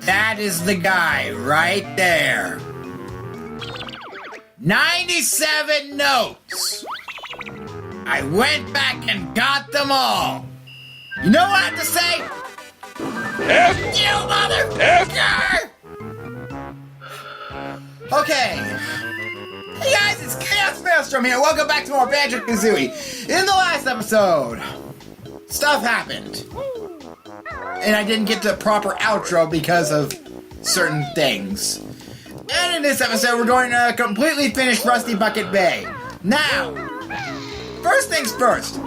That is the guy right there. 97 notes. I went back and got them all. You know what I have to say? F. You motherfucker! Okay. Hey guys, it's Chaos Maelstrom here. Welcome back to more Banjo Kazooie. In the last episode, stuff happened. And I didn't get the proper outro because of certain things. And in this episode, we're going to completely finish Rusty Bucket Bay. Now, first things first.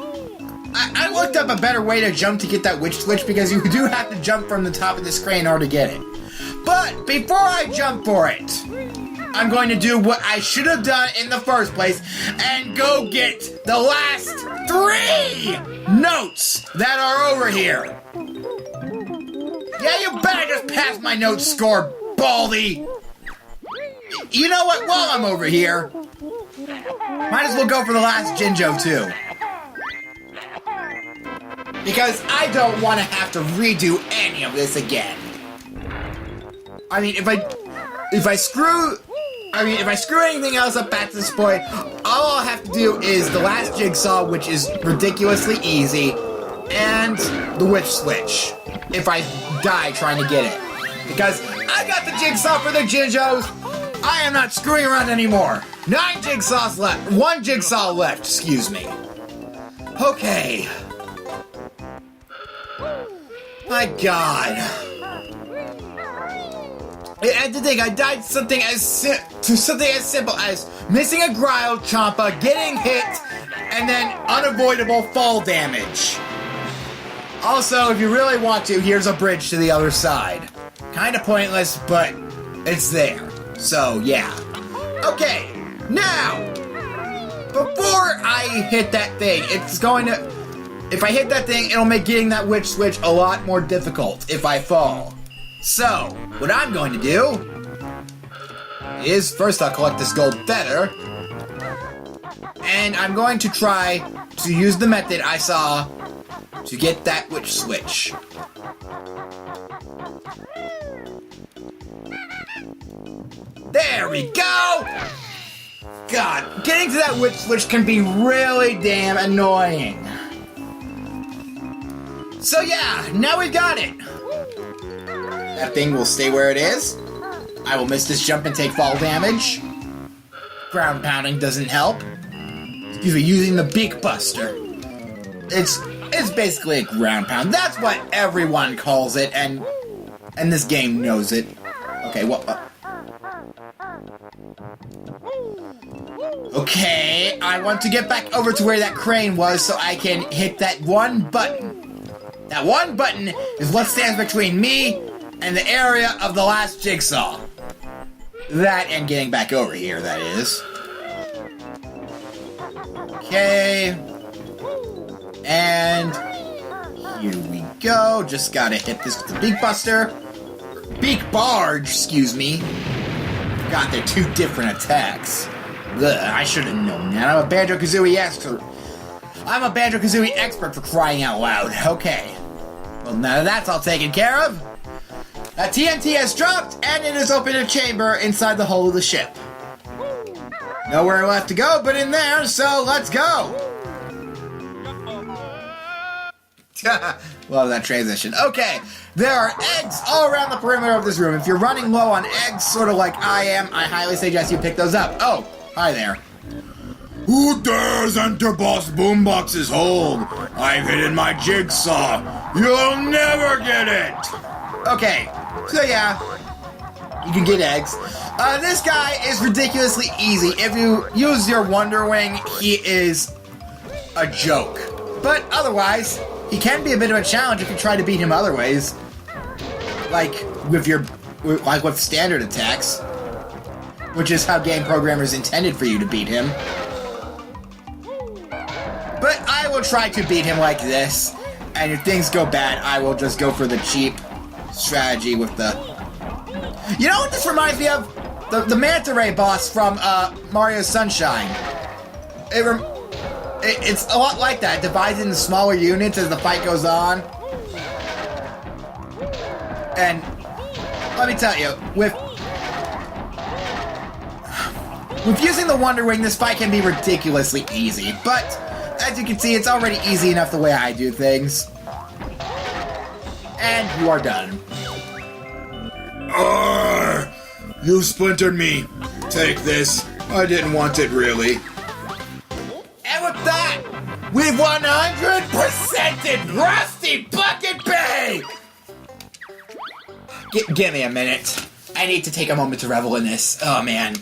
I looked up a better way to jump to get that witch switch because you do have to jump from the top of this crane in order to get it. But before I jump for it, I'm going to do what I should have done in the first place and go get the last 3 notes that are over here. Yeah, you better just pass my note score, Baldy. You know what? While I'm over here, might as well go for the last Jinjo too. Because I don't want to have to redo any of this again. I mean, if I screw anything else up at this point, all I'll have to do is the last jigsaw, which is ridiculously easy, and the witch switch, if I die trying to get it. Because I got the jigsaw for the Jinjos, I am not screwing around anymore. 9 jigsaws left, 1 jigsaw left, excuse me. Okay. My God. And to think, I died something as simple as missing a Gryle Champa, getting hit, and then unavoidable fall damage. Also, if you really want to, here's a bridge to the other side. Kinda pointless, but it's there. So, yeah. Okay, now, before I hit that thing, if I hit that thing, it'll make getting that witch switch a lot more difficult if I fall. So, what I'm going to do is, first I'll collect this gold feather, and I'm going to try to use the method I saw to get that witch switch. There we go! God, getting to that witch switch can be really damn annoying. So yeah, now we've got it. That thing will stay where it is. I will miss this jump and take fall damage. Ground pounding doesn't help. Excuse me, using the Beak Buster. It's basically a ground pound. That's what everyone calls it, and this game knows it. Okay, Okay, I want to get back over to where that crane was so I can hit that one button. That one button is what stands between me and the area of the last jigsaw. That and getting back over here, that is. Okay. And here we go. Just gotta hit this with the Beak Buster. Beak Barge, excuse me. God, they're 2 different attacks. Ugh, I should have known that. I'm a Banjo Kazooie expert. I'm a Banjo Kazooie expert for crying out loud. Okay. Well, now that that's all taken care of, that TNT has dropped, and it has opened a chamber inside the hull of the ship. Nowhere left to go but in there, so let's go! Love that transition. Okay, there are eggs all around the perimeter of this room. If you're running low on eggs, sort of like I am, I highly suggest you pick those up. Oh, hi there. Who dares enter Boss Boombox's hold? I've hidden my jigsaw. You'll never get it! Okay, so yeah, you can get eggs. This guy is ridiculously easy. If you use your Wonder Wing, he is a joke. But otherwise, he can be a bit of a challenge if you try to beat him other ways. Like with standard attacks. Which is how game programmers intended for you to beat him. But I will try to beat him like this. And if things go bad, I will just go for the cheap strategy with the... You know what this reminds me of? The Manta Ray boss from Mario Sunshine. It's a lot like that. It divides into smaller units as the fight goes on. And let me tell you, with using the Wonder Wing, this fight can be ridiculously easy, but as you can see, it's already easy enough the way I do things. And you are done. You splintered me. Take this. I didn't want it, really. And with that, we've 100%ed Rusty Bucket Bay! Give me a minute. I need to take a moment to revel in this. Oh, man.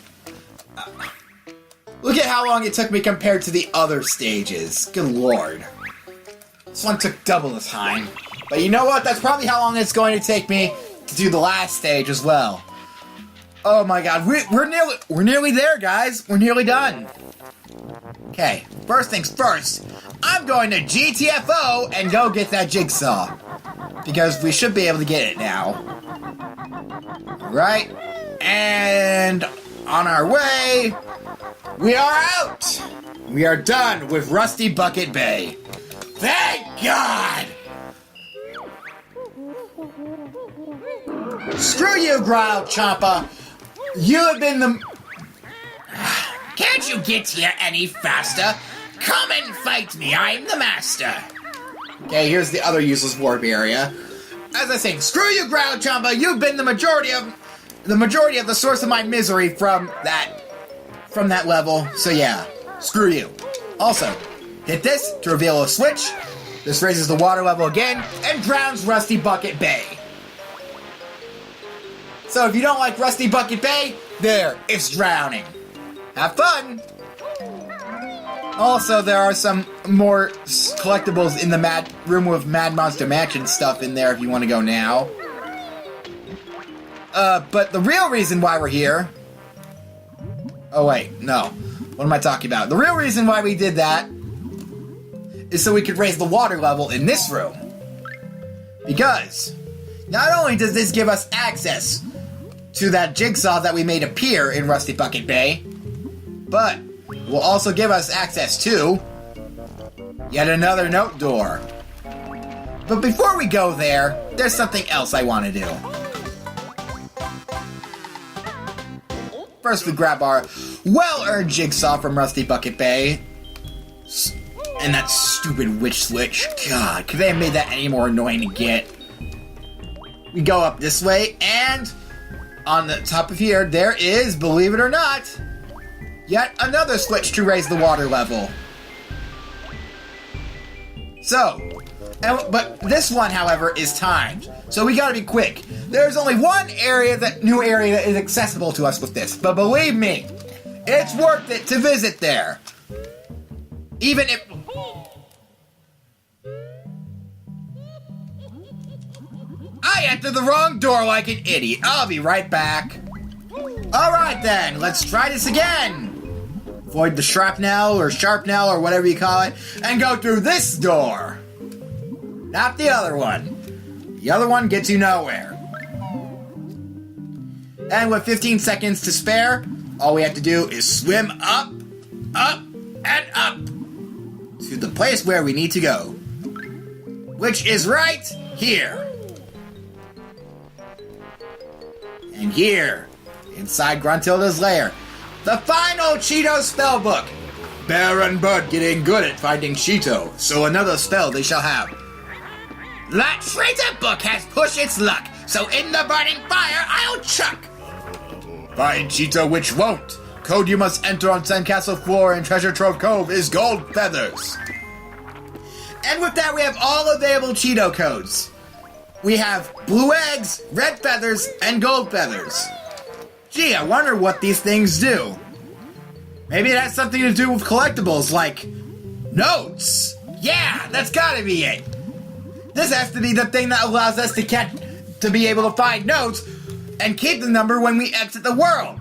Look at how long it took me compared to the other stages. Good lord. This one took double the time. But you know what? That's probably how long it's going to take me to do the last stage as well. Oh my god, we're nearly there, guys. We're nearly done. Okay, first things first. I'm going to GTFO and go get that jigsaw. Because we should be able to get it now. Right? And on our way, we are out! We are done with Rusty Bucket Bay. Thank God! Screw you, Growl Champa! You have been the... Can't you get here any faster? Come and fight me, I'm the master! Okay, here's the other useless warp area. As I say, screw you, Growl Champa! You've been the majority of the source of my misery from that level, so yeah, screw you. Also, hit this to reveal a switch. This raises the water level again and drowns Rusty Bucket Bay. So if you don't like Rusty Bucket Bay, there, it's drowning. Have fun! Also, there are some more collectibles in the room with Mad Monster Mansion stuff in there if you want to go now. But the real reason why we're here... Oh wait, no. What am I talking about? The real reason why we did that is so we could raise the water level in this room. Because not only does this give us access to that jigsaw that we made appear in Rusty Bucket Bay, but will also give us access to yet another note door. But before we go there, there's something else I want to do. First, we grab our well-earned jigsaw from Rusty Bucket Bay. And that stupid witch switch. God, could they have made that any more annoying to get? We go up this way, and on the top of here, there is, believe it or not, yet another switch to raise the water level. So, but this one, however, is timed. So we gotta be quick. There's only one new area that is accessible to us with this. But believe me, it's worth it to visit there. Even if... I entered the wrong door like an idiot. I'll be right back. Alright then, let's try this again. Avoid the shrapnel or sharpnel or whatever you call it, and go through this door. Not the other one. The other one gets you nowhere. And with 15 seconds to spare, all we have to do is swim up, up, and up to the place where we need to go. Which is right here. And here, inside Gruntilda's lair, the final Cheeto spellbook. Bear and Bud getting good at finding Cheeto, so another spell they shall have. That traitor book has pushed its luck, so in the burning fire I'll chuck. Find Cheeto which won't. Code you must enter on Sandcastle floor in Treasure Trove Cove is gold feathers. And with that we have all available Cheeto codes. We have blue eggs, red feathers, and gold feathers. Gee, I wonder what these things do. Maybe it has something to do with collectibles, like notes. Yeah, that's gotta be it. This has to be the thing that allows us to be able to find notes and keep the number when we exit the world.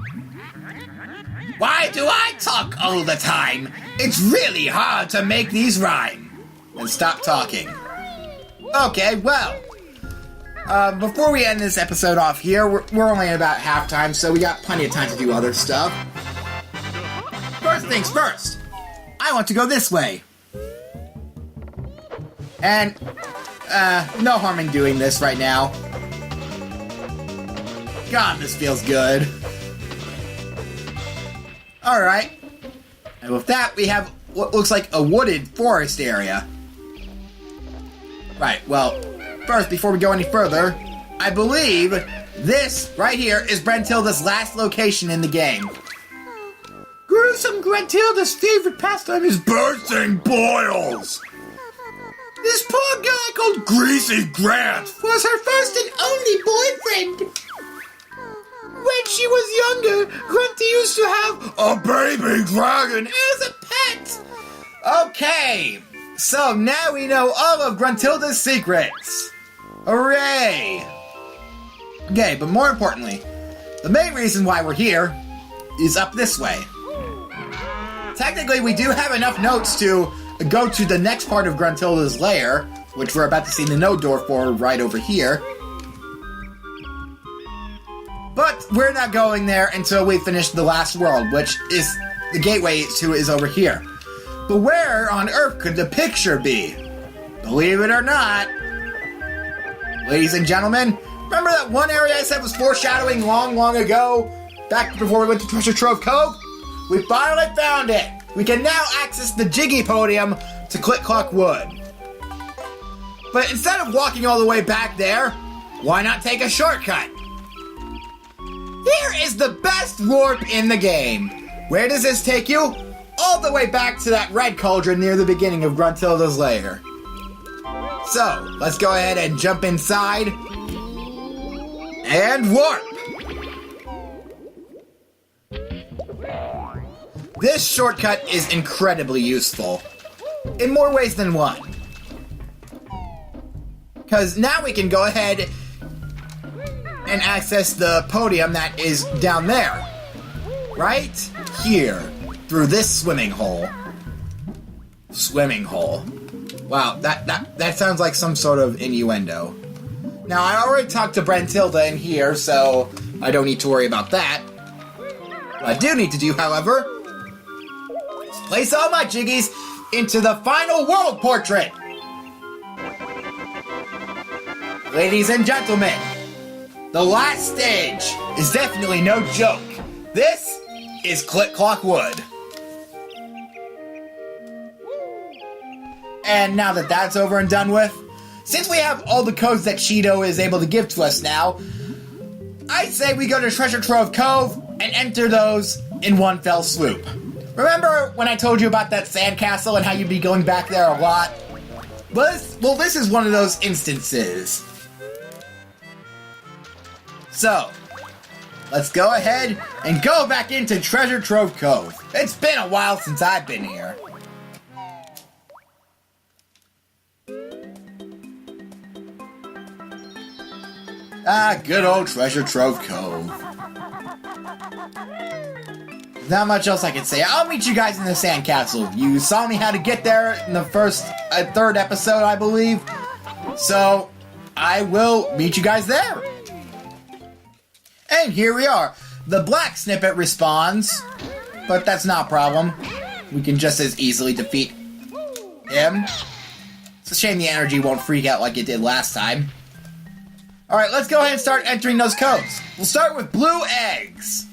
Why do I talk all the time? It's really hard to make these rhyme. And stop talking. Okay, well, before we end this episode off here, we're only at about halftime, so we got plenty of time to do other stuff. First things first, I want to go this way. And, no harm in doing this right now. God, this feels good. Alright. And with that, we have what looks like a wooded forest area. Right, well, first, before we go any further, I believe this right here is Gruntilda's last location in the game. Gruesome Gruntilda's favorite pastime is bursting boils. This poor guy called Greasy Grant was her first and only boyfriend. When she was younger, Grunty used to have a baby dragon as a pet. Okay, so now we know all of Gruntilda's secrets. Hooray! Okay, but more importantly, the main reason why we're here is up this way. Technically, we do have enough notes to go to the next part of Gruntilda's lair, which we're about to see the node door for right over here. But we're not going there until we finish the last world, which is the gateway to is over here. But where on Earth could the picture be? Believe it or not, ladies and gentlemen, remember that one area I said was foreshadowing long ago? Back before we went to Treasure Trove Cove? We finally found it! We can now access the Jiggy Podium to Click Clock Wood. But instead of walking all the way back there, why not take a shortcut? Here is the best warp in the game. Where does this take you? All the way back to that red cauldron near the beginning of Gruntilda's lair. So, let's go ahead and jump inside. And warp! This shortcut is incredibly useful. In more ways than one. Because now we can go ahead and access the podium that is down there. Right here. Through this swimming hole. Swimming hole. Wow, that sounds like some sort of innuendo. Now, I already talked to Gruntilda in here, so I don't need to worry about that. What I do need to do, however, is place all my jiggies into the final world portrait. Ladies and gentlemen, the last stage is definitely no joke. This is Click Clock Wood. And now that that's over and done with, since we have all the codes that Cheeto is able to give to us now, I say we go to Treasure Trove Cove and enter those in one fell swoop. Remember when I told you about that sandcastle and how you'd be going back there a lot? Well, this is one of those instances. So, let's go ahead and go back into Treasure Trove Cove. It's been a while since I've been here. Ah, good old Treasure Trove Cove. Not much else I can say. I'll meet you guys in the sandcastle. You saw me how to get there in the third episode, I believe. So, I will meet you guys there. And here we are. The black snippet respawns, but that's not a problem. We can just as easily defeat him. It's a shame the energy won't freak out like it did last time. Alright, let's go ahead and start entering those codes. We'll start with blue eggs.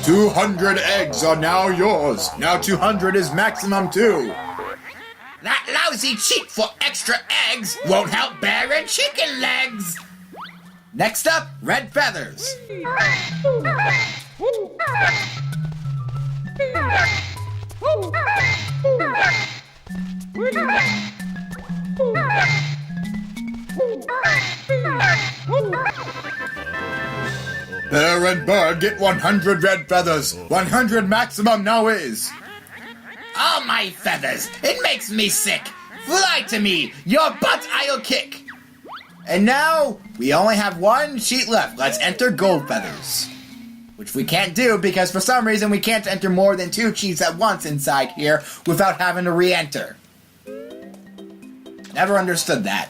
200 eggs are now yours. Now 200 is maximum too. That lousy cheat for extra eggs won't help barren chicken legs. Next up, red feathers. Bear and bird get 100 red feathers. 100 maximum now is. All my feathers, it makes me sick. Fly to me, your butt I'll kick. And now, we only have one sheet left. Let's enter gold feathers. Which we can't do because for some reason we can't enter more than 2 sheets at once inside here without having to re-enter. Never understood that.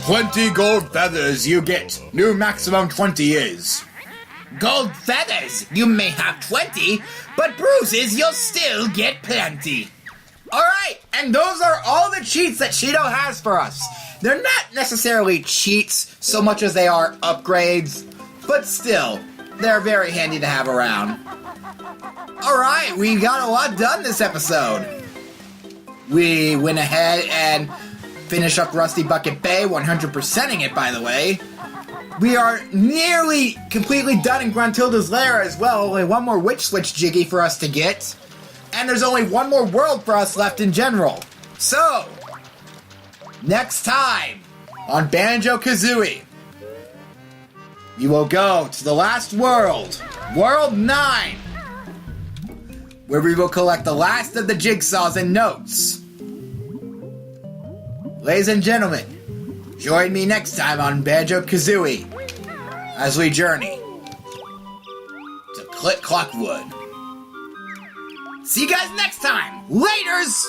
"20 gold feathers you get. New maximum 20 is." Gold feathers, you may have 20, but bruises you'll still get plenty. Alright, and those are all the cheats that Cheeto has for us. They're not necessarily cheats so much as they are upgrades, but still, they're very handy to have around. Alright, we got a lot done this episode. We went ahead and finished up Rusty Bucket Bay, 100%ing it, by the way. We are nearly completely done in Gruntilda's lair as well. Only one more Witch Switch Jiggy for us to get. And there's only one more world for us left in general. So, next time on Banjo Kazooie, you will go to the last world, World 9, where we will collect the last of the jigsaws and notes. Ladies and gentlemen, join me next time on Banjo Kazooie as we journey to Click Clock Wood. See you guys next time. Laters!